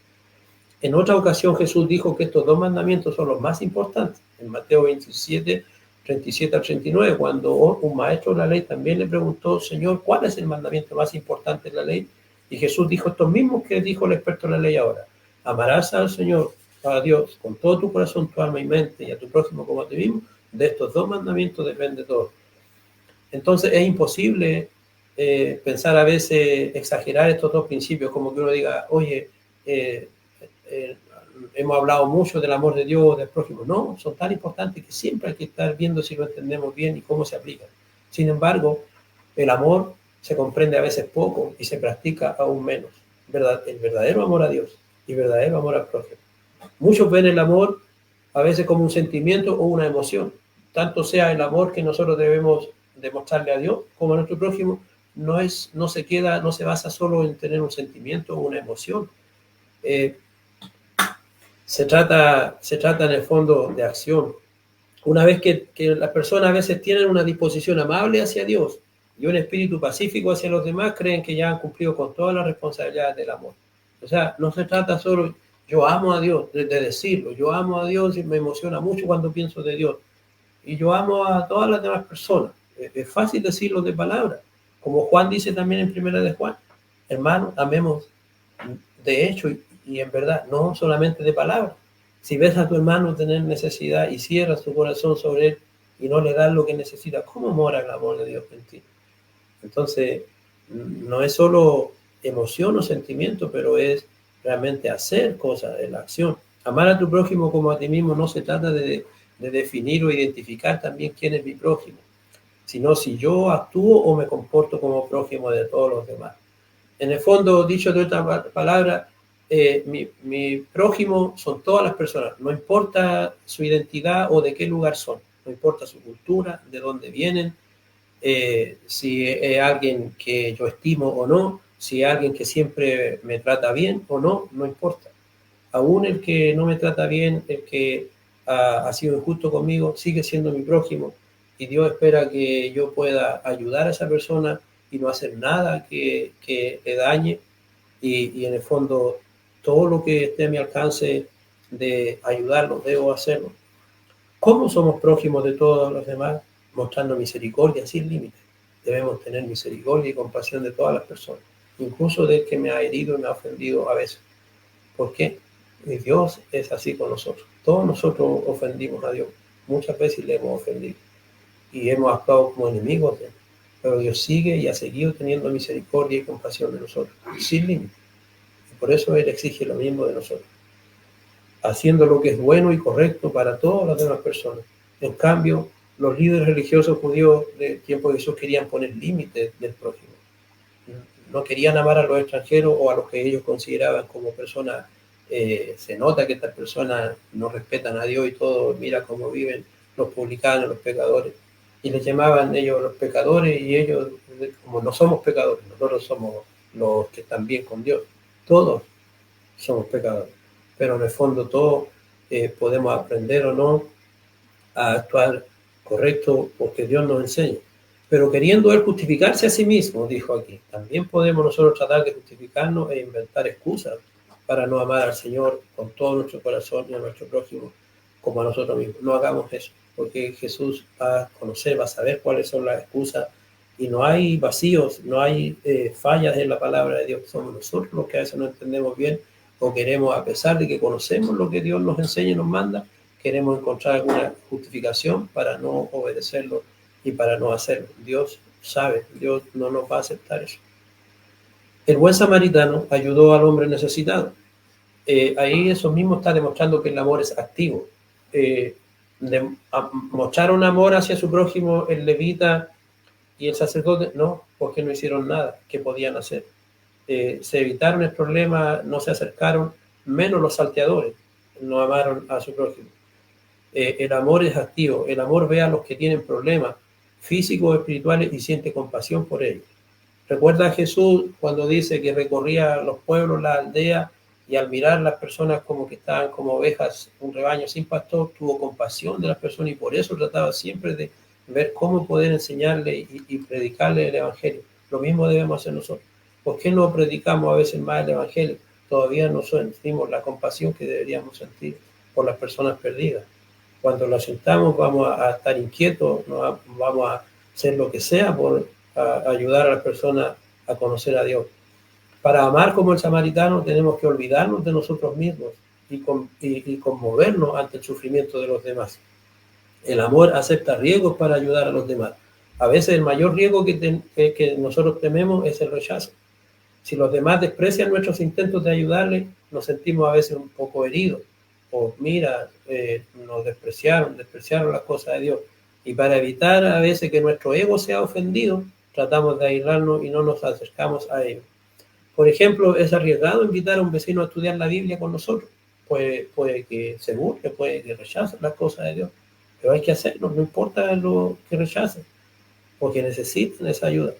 En otra ocasión Jesús dijo que estos dos mandamientos son los más importantes. En Mateo 27, 37 al 39, cuando un maestro de la ley también le preguntó, Señor, ¿cuál es el mandamiento más importante de la ley? Y Jesús dijo estos mismos que dijo el experto de la ley ahora. Amarás al Señor, a Dios, con todo tu corazón, tu alma y mente, y a tu prójimo como a ti mismo. De estos dos mandamientos depende todo. Entonces es imposible pensar a veces, exagerar estos dos principios, como que uno diga, oye, hemos hablado mucho del amor de Dios, del prójimo. No, son tan importantes que siempre hay que estar viendo si lo entendemos bien y cómo se aplican. Sin embargo, el amor se comprende a veces poco y se practica aún menos. El verdadero amor a Dios y verdadero amor al prójimo. Muchos ven el amor a veces como un sentimiento o una emoción. Tanto sea el amor que nosotros debemos demostrarle a Dios como a nuestro prójimo, no se basa solo en tener un sentimiento o una emoción. Se trata en el fondo de acción. Una vez que las personas a veces tienen una disposición amable hacia Dios y un espíritu pacífico hacia los demás, creen que ya han cumplido con todas las responsabilidades del amor. O sea, no se trata solo, yo amo a Dios, de decirlo, yo amo a Dios y me emociona mucho cuando pienso de Dios. Y yo amo a todas las demás personas. Es fácil decirlo de palabra. Como Juan dice también en Primera de Juan, hermanos, amemos de hecho y en verdad, no solamente de palabra. Si ves a tu hermano tener necesidad y cierras tu corazón sobre él y no le das lo que necesita, ¿cómo mora el amor de Dios en ti? Entonces, no es solo emoción o sentimiento, pero es realmente hacer cosas en la acción. Amar a tu prójimo como a ti mismo no se trata de definir o identificar también quién es mi prójimo, sino si yo actúo o me comporto como prójimo de todos los demás. En el fondo, dicho de otra palabra, mi prójimo son todas las personas, no importa su identidad o de qué lugar son, no importa su cultura, de dónde vienen, si es alguien que yo estimo o no, si es alguien que siempre me trata bien o no, no importa. Aún el que no me trata bien, el que ha sido injusto conmigo, sigue siendo mi prójimo y Dios espera que yo pueda ayudar a esa persona y no hacer nada que le dañe y en el fondo todo lo que esté a mi alcance de ayudarlo, debo hacerlo. ¿Cómo somos prójimos de todos los demás? Mostrando misericordia sin límites. Debemos tener misericordia y compasión de todas las personas, incluso del que me ha herido y me ha ofendido a veces. ¿Por qué? Y Dios es así con nosotros. Todos nosotros ofendimos a Dios. Muchas veces le hemos ofendido y hemos actuado como enemigos de Él. Pero Dios sigue y ha seguido teniendo misericordia y compasión de nosotros, sin límite. Y por eso Él exige lo mismo de nosotros, haciendo lo que es bueno y correcto para todas las demás personas. En cambio, los líderes religiosos judíos del tiempo de Jesús querían poner límites del prójimo. No querían amar a los extranjeros o a los que ellos consideraban como personas. Se nota que estas personas no respetan a Dios y todo, mira cómo viven los publicanos, los pecadores. Y les llamaban ellos los pecadores y ellos, como no somos pecadores, nosotros somos los que están bien con Dios. Todos somos pecadores, pero en el fondo todos podemos aprender o no a actuar correcto porque Dios nos enseña. Pero queriendo Él justificarse a sí mismo, dijo aquí, también podemos nosotros tratar de justificarnos e inventar excusas para no amar al Señor con todo nuestro corazón y a nuestro prójimo como a nosotros mismos. No hagamos eso, porque Jesús va a conocer, va a saber cuáles son las excusas y no hay vacíos, no hay fallas en la palabra de Dios. Somos nosotros los que a veces no entendemos bien o queremos, a pesar de que conocemos lo que Dios nos enseña y nos manda, queremos encontrar alguna justificación para no obedecerlo y para no hacerlo. Dios sabe, Dios no nos va a aceptar eso. El buen samaritano ayudó al hombre necesitado. Ahí eso mismo está demostrando que el amor es activo. ¿Mostraron amor hacia su prójimo el levita y el sacerdote? No, porque no hicieron nada que podían hacer. Se evitaron el problema, no se acercaron, menos los salteadores, no amaron a su prójimo. El amor es activo, el amor ve a los que tienen problemas físicos o espirituales y siente compasión por ellos. Recuerda a Jesús cuando dice que recorría los pueblos, las aldeas, y al mirar las personas como que estaban como ovejas, un rebaño sin pastor, tuvo compasión de las personas y por eso trataba siempre de ver cómo poder enseñarle y predicarle el Evangelio. Lo mismo debemos hacer nosotros. ¿Por qué no predicamos a veces más el Evangelio? Todavía no sentimos la compasión que deberíamos sentir por las personas perdidas. Cuando lo sentamos vamos a estar inquietos, no vamos a hacer lo que sea por ayudar a las personas a conocer a Dios. Para amar como el samaritano tenemos que olvidarnos de nosotros mismos y conmovernos ante el sufrimiento de los demás. El amor acepta riesgos para ayudar a los demás. A veces el mayor riesgo que nosotros tememos es el rechazo. Si los demás desprecian nuestros intentos de ayudarles, nos sentimos a veces un poco heridos. O mira, nos despreciaron las cosas de Dios. Y para evitar a veces que nuestro ego sea ofendido, tratamos de aislarnos y no nos acercamos a ellos. Por ejemplo, es arriesgado invitar a un vecino a estudiar la Biblia con nosotros. Puede que se burle, puede que rechace las cosas de Dios, pero hay que hacerlo, no importa lo que rechacen, porque necesitan esa ayuda.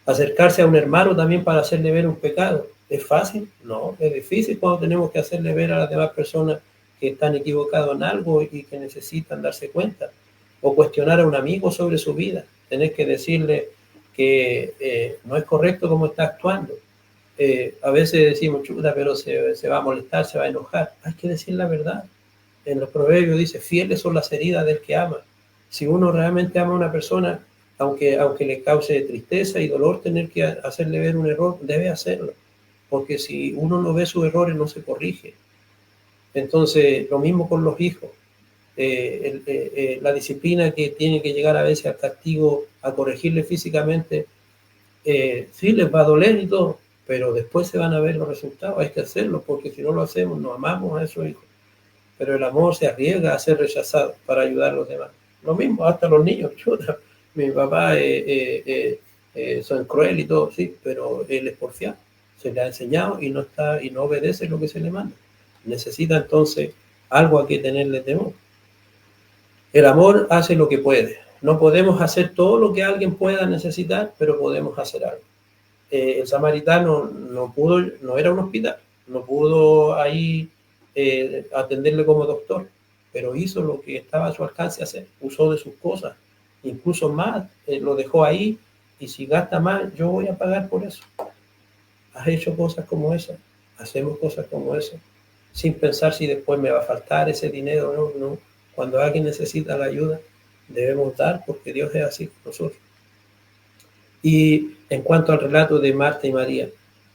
Acercarse a un hermano también para hacerle ver un pecado, ¿es fácil? No, es difícil cuando tenemos que hacerle ver a las demás personas que están equivocados en algo y que necesitan darse cuenta. O cuestionar a un amigo sobre su vida, tener que decirle que no es correcto cómo está actuando. A veces decimos, chuta, pero se va a molestar, se va a enojar. Hay que decir la verdad. En los proverbios dice, fieles son las heridas del que ama. Si uno realmente ama a una persona, aunque le cause tristeza y dolor tener que hacerle ver un error, debe hacerlo. Porque si uno no ve sus errores, no se corrige. Entonces, lo mismo con los hijos. La disciplina que tiene que llegar a veces al castigo, a corregirle físicamente, sí les va a doler y todo, pero después se van a ver los resultados. Hay que hacerlo, porque si no lo hacemos, no amamos a esos hijos. Pero el amor se arriesga a ser rechazado para ayudar a los demás. Lo mismo, hasta los niños. Chuta, mi papá son cruel y todo, sí, pero él es porfiado. Se le ha enseñado y no obedece lo que se le manda. Necesita entonces algo a que tenerle temor. El amor hace lo que puede. No podemos hacer todo lo que alguien pueda necesitar, pero podemos hacer algo. El samaritano no era un hospital, no pudo ahí atenderle como doctor, pero hizo lo que estaba a su alcance hacer, usó de sus cosas, incluso más, lo dejó ahí, y si gasta más, yo voy a pagar por eso. ¿Has hecho cosas como esas? Hacemos cosas como esas, sin pensar si después me va a faltar ese dinero. No. Cuando alguien necesita la ayuda, debemos dar, porque Dios es así con nosotros. Y en cuanto al relato de Marta y María,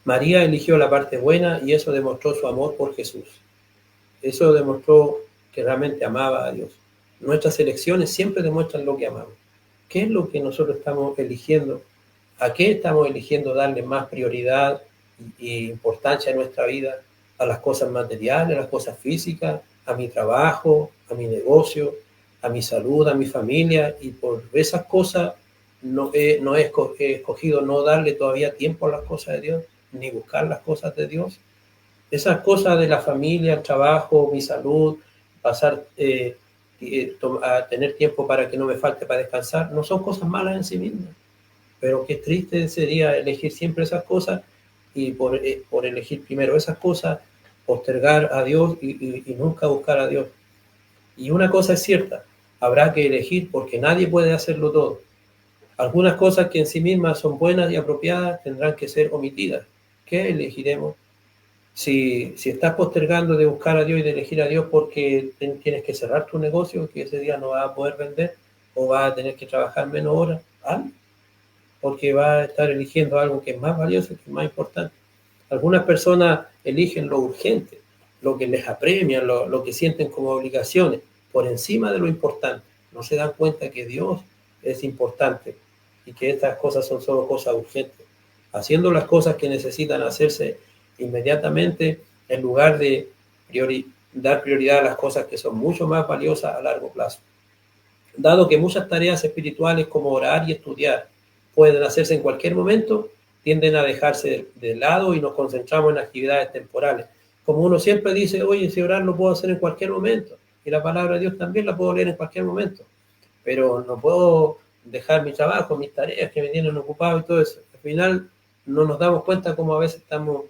María eligió la parte buena y eso demostró su amor por Jesús. Eso demostró que realmente amaba a Dios. Nuestras elecciones siempre demuestran lo que amamos. ¿Qué es lo que nosotros estamos eligiendo? ¿A qué estamos eligiendo darle más prioridad e importancia en nuestra vida? ¿A las cosas materiales, a las cosas físicas, a mi trabajo, a mi negocio, a mi salud, a mi familia? Y por esas cosas no he escogido no darle todavía tiempo a las cosas de Dios, ni buscar las cosas de Dios. Esas cosas de la familia, el trabajo, mi salud, pasar a tener tiempo para que no me falte para descansar, no son cosas malas en sí mismas. Pero qué triste sería elegir siempre esas cosas y por elegir primero esas cosas, postergar a Dios y nunca buscar a Dios. Y una cosa es cierta, habrá que elegir porque nadie puede hacerlo todo. Algunas cosas que en sí mismas son buenas y apropiadas tendrán que ser omitidas. ¿Qué elegiremos? Si estás postergando de buscar a Dios y de elegir a Dios porque tienes que cerrar tu negocio, que ese día no vas a poder vender o vas a tener que trabajar menos horas, porque vas a estar eligiendo algo que es más valioso, que es más importante. Algunas personas eligen lo urgente, lo que les apremia, lo que sienten como obligaciones, por encima de lo importante. No se dan cuenta que Dios es importante y que estas cosas son solo cosas urgentes. Haciendo las cosas que necesitan hacerse inmediatamente en lugar de dar prioridad a las cosas que son mucho más valiosas a largo plazo. Dado que muchas tareas espirituales como orar y estudiar pueden hacerse en cualquier momento, tienden a dejarse de lado y nos concentramos en actividades temporales. Como uno siempre dice, oye, si orar lo puedo hacer en cualquier momento, y la palabra de Dios también la puedo leer en cualquier momento, pero no puedo dejar mi trabajo, mis tareas que me tienen ocupado y todo eso. Al final no nos damos cuenta cómo a veces estamos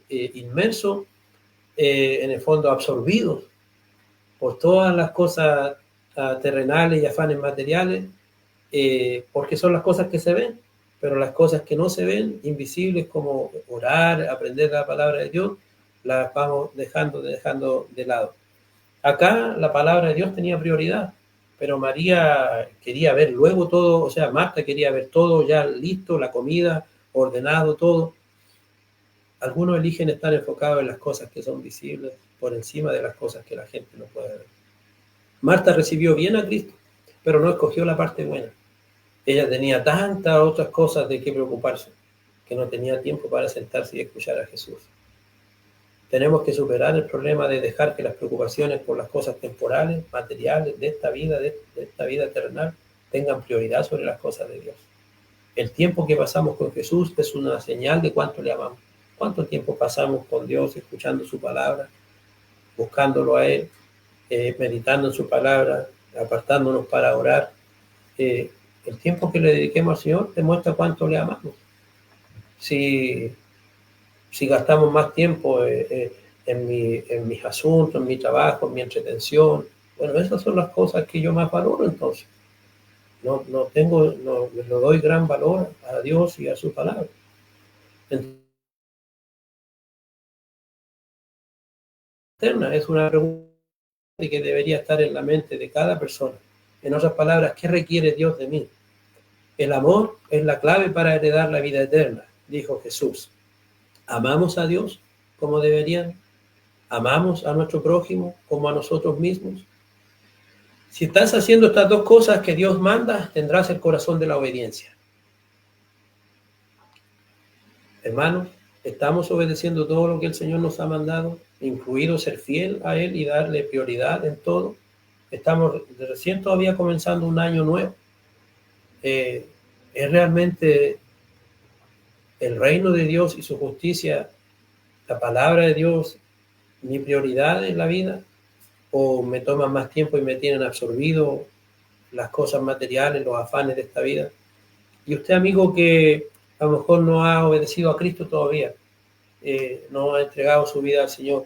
inmersos, en el fondo absorbidos por todas las cosas terrenales y afanes materiales, porque son las cosas que se ven, pero las cosas que no se ven, invisibles, como orar, aprender la palabra de Dios, las vamos dejando de lado. Acá la palabra de Dios tenía prioridad, pero María quería ver luego todo, o sea, Marta quería ver todo ya listo, la comida, ordenado todo. Algunos eligen estar enfocados en las cosas que son visibles por encima de las cosas que la gente no puede ver. Marta recibió bien a Cristo, pero no escogió la parte buena. Ella tenía tantas otras cosas de qué preocuparse, que no tenía tiempo para sentarse y escuchar a Jesús. Tenemos que superar el problema de dejar que las preocupaciones por las cosas temporales, materiales, de esta vida terrenal, tengan prioridad sobre las cosas de Dios. El tiempo que pasamos con Jesús es una señal de cuánto le amamos. ¿Cuánto tiempo pasamos con Dios escuchando su palabra, buscándolo a Él, meditando en su palabra, apartándonos para orar? El tiempo que le dediquemos al Señor demuestra cuánto le amamos. Si gastamos más tiempo en mis asuntos, en mi trabajo, en mi entretención, bueno, esas son las cosas que yo más valoro entonces. No le doy gran valor a Dios y a su palabra. Es una pregunta que debería estar en la mente de cada persona. En otras palabras, ¿qué requiere Dios de mí? El amor es la clave para heredar la vida eterna, dijo Jesús. ¿Amamos a Dios como deberían? ¿Amamos a nuestro prójimo como a nosotros mismos? Si estás haciendo estas dos cosas que Dios manda, tendrás el corazón de la obediencia. Hermanos, estamos obedeciendo todo lo que el Señor nos ha mandado, incluido ser fiel a Él y darle prioridad en todo. Estamos recién todavía comenzando un año nuevo. Es realmente el reino de Dios y su justicia, la palabra de Dios, mi prioridad en la vida, o me toman más tiempo y me tienen absorbido las cosas materiales, los afanes de esta vida. Y usted, amigo, que a lo mejor no ha obedecido a Cristo todavía, no ha entregado su vida al Señor,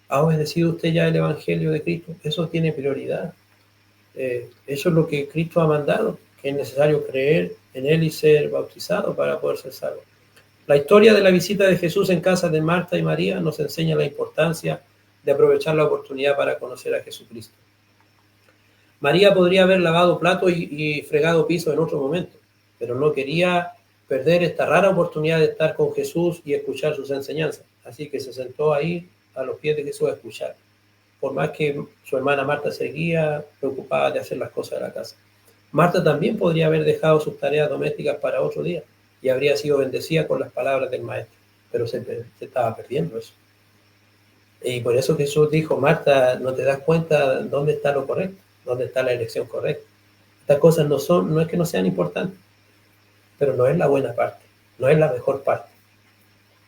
¿ha obedecido usted ya el Evangelio de Cristo? Eso tiene prioridad. Eso es lo que Cristo ha mandado, que es necesario creer en Él y ser bautizado para poder ser salvo. La historia de la visita de Jesús en casa de Marta y María nos enseña la importancia de aprovechar la oportunidad para conocer a Jesucristo. María podría haber lavado platos y fregado piso en otro momento, pero no quería perder esta rara oportunidad de estar con Jesús y escuchar sus enseñanzas. Así que se sentó ahí a los pies de Jesús a escuchar, por más que su hermana Marta seguía preocupada de hacer las cosas de la casa. Marta también podría haber dejado sus tareas domésticas para otro día y habría sido bendecida con las palabras del Maestro, pero se estaba perdiendo eso. Y por eso Jesús dijo: Marta, ¿no te das cuenta dónde está lo correcto? ¿Dónde está la elección correcta? Estas cosas no es que no sean importantes, pero no es la buena parte, no es la mejor parte.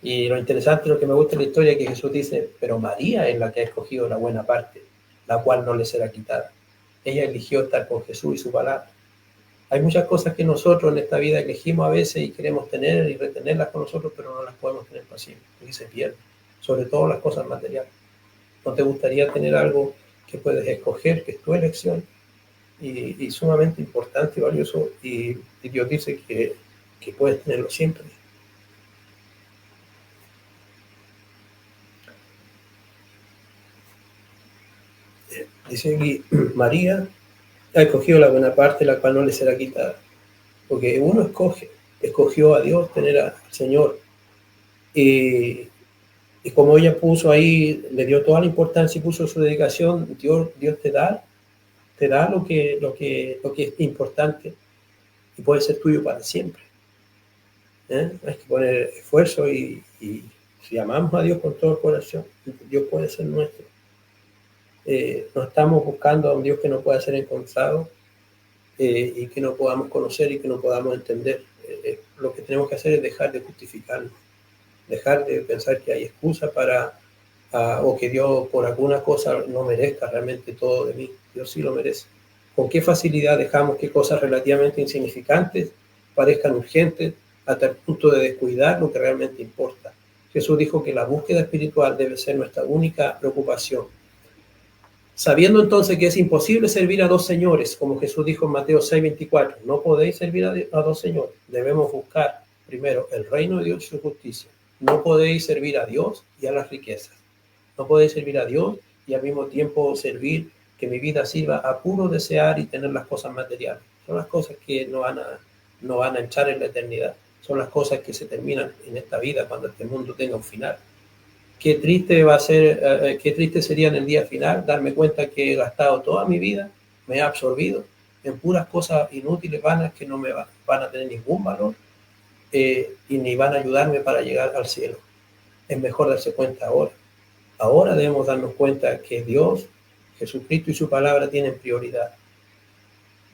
Y lo interesante, lo que me gusta de la historia, es que Jesús dice: pero María es la que ha escogido la buena parte, la cual no le será quitada. Ella eligió estar con Jesús y su palabra. Hay muchas cosas que nosotros en esta vida elegimos a veces y queremos tener y retenerlas con nosotros, pero no las podemos tener para siempre, porque se pierden, sobre todo las cosas materiales. ¿No te gustaría tener algo que puedes escoger, que es tu elección, y sumamente importante y valioso, y Dios dice que puedes tenerlo siempre? Dice aquí: María ha escogido la buena parte, la cual no le será quitada. Porque uno escogió a Dios, tener al Señor. Y como ella puso ahí, le dio toda la importancia y puso su dedicación, Dios te da lo que es importante y puede ser tuyo para siempre. Hay que poner esfuerzo y si amamos a Dios con todo el corazón, Dios puede ser nuestro. No estamos buscando a un Dios que no pueda ser encontrado, y que no podamos conocer y que no podamos entender. Lo que tenemos que hacer es dejar de justificarnos, dejar de pensar que hay excusa para, o que Dios por alguna cosa no merezca realmente todo de mí. Dios sí lo merece. ¿Con qué facilidad dejamos que cosas relativamente insignificantes parezcan urgentes hasta el punto de descuidar lo que realmente importa? Jesús dijo que la búsqueda espiritual debe ser nuestra única preocupación. Sabiendo entonces que es imposible servir a dos señores, como Jesús dijo en Mateo 6:24, no podéis servir a dos señores. Debemos buscar primero el reino de Dios y su justicia. No podéis servir a Dios y a las riquezas. No podéis servir a Dios y al mismo tiempo servir, que mi vida sirva a puro desear y tener las cosas materiales. Son las cosas que no van a echar en la eternidad. Son las cosas que se terminan en esta vida cuando este mundo tenga un final. Qué triste va a ser, qué triste sería en el día final darme cuenta que he gastado toda mi vida, me he absorbido en puras cosas inútiles, vanas, que no me van a tener ningún valor, y ni van a ayudarme para llegar al cielo. Es mejor darse cuenta ahora. Ahora debemos darnos cuenta que Dios, Jesucristo y su palabra tienen prioridad.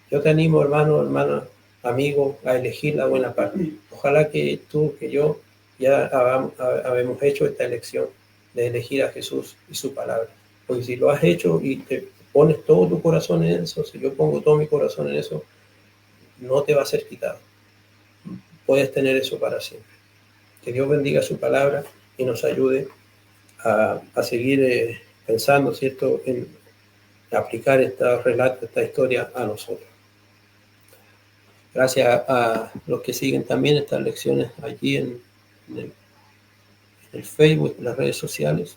Yo te animo, hermano, hermana, amigo, a elegir la buena parte. Ojalá que tú, que yo, ya habemos hecho esta elección de elegir a Jesús y su palabra. Porque si lo has hecho y te pones todo tu corazón en eso, si yo pongo todo mi corazón en eso, no te va a ser quitado. Puedes tener eso para siempre. Que Dios bendiga su palabra y nos ayude a seguir pensando, ¿cierto?, en aplicar esta relato, esta historia a nosotros. Gracias a los que siguen también estas lecciones allí en el Facebook, en las redes sociales.